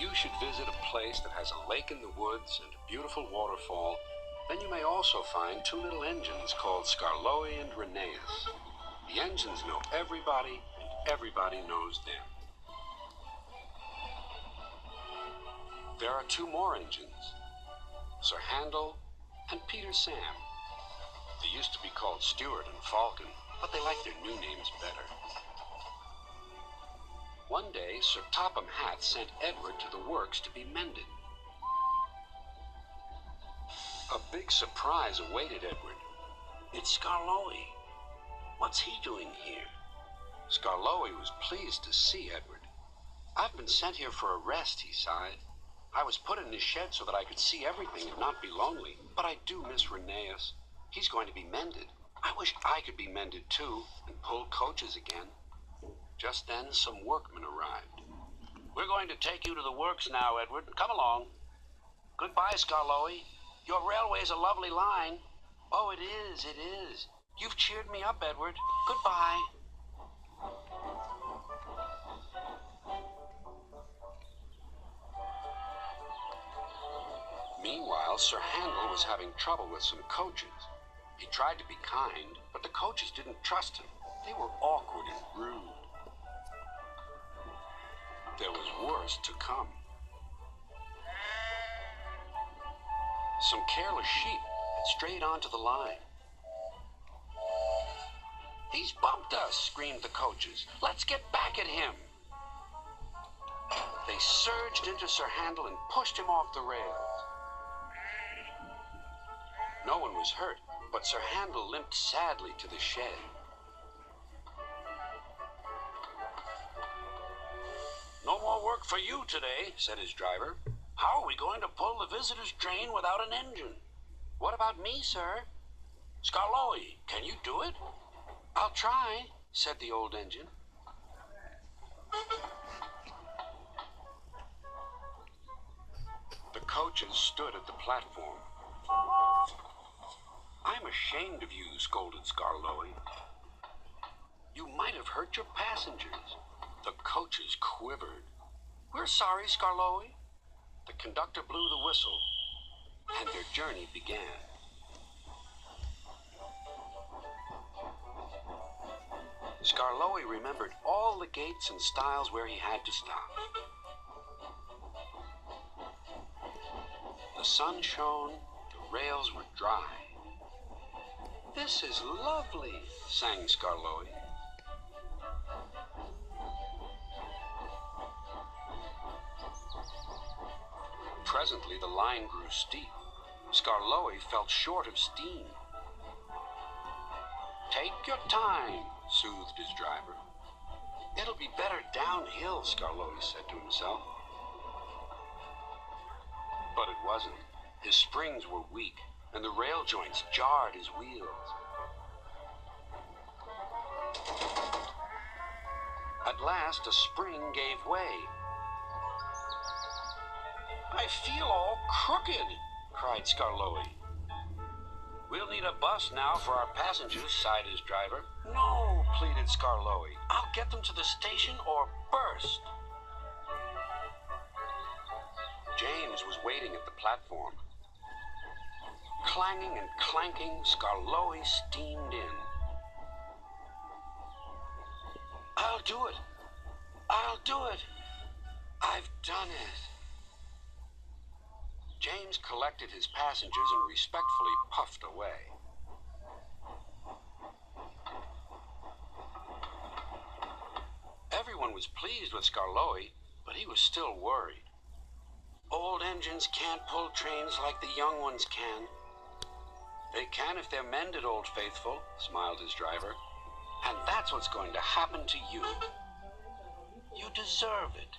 you should visit a place that has a lake in the woods and a beautiful waterfall, then you may also find two little engines called Skarloey and Rheneas. The engines know everybody, and everybody knows them. There are two more engines, Sir Handel and Peter Sam. They used to be called Stuart and Falcon, but they like their new names better. One day, Sir Topham Hatt sent Edward to the works to be mended. A big surprise awaited Edward. It's Skarloey. What's he doing here? Skarloey was pleased to see Edward. I've been sent here for a rest, he sighed. I was put in his shed so that I could see everything and not be lonely, but I do miss Rheneas. He's going to be mended. I wish I could be mended too and pull coaches again. Just then, some workmen arrived. We're going to take you to the works now, Edward. Come along. Goodbye, Skarloey. Your railway's a lovely line. Oh, it is, it is. You've cheered me up, Edward. Goodbye. Meanwhile, Sir Handel was having trouble with some coaches. He tried to be kind, but the coaches didn't trust him. They were awkward and rude. There was worse to come. Some careless sheep had strayed onto the line. He's bumped us, screamed the coaches. Let's get back at him. They surged into Sir Handel and pushed him off the rails. No one was hurt, but Sir Handel limped sadly to the shed. No more work for you today, said his driver. How are we going to pull the visitor's train without an engine? What about me, sir? Skarloey, can you do it? I'll try, said the old engine. The coaches stood at the platform. I'm ashamed of you, scolded Skarloey. You might have hurt your passengers. The coaches quivered. We're sorry, Skarloey. The conductor blew the whistle, and their journey began. Skarloey remembered all the gates and stiles where he had to stop. The sun shone, the rails were dry. This is lovely, sang Skarloey. Presently the line grew steep. Skarloey felt short of steam. Take your time, soothed his driver. It'll be better downhill, Skarloey said to himself. But it wasn't. His springs were weak, and the rail joints jarred his wheels. At last, a spring gave way. I feel all crooked, cried Skarloey. We'll need a bus now for our passengers, sighed his driver. No, pleaded Skarloey. I'll get them to the station or burst. James was waiting at the platform. Clanging and clanking, Skarloey steamed in. I'll do it. I'll do it. I've done it. James collected his passengers and respectfully puffed away. Everyone was pleased with Skarloey, but he was still worried. Old engines can't pull trains like the young ones can. They can if they're mended, Old Faithful, smiled his driver. And that's what's going to happen to you. You deserve it.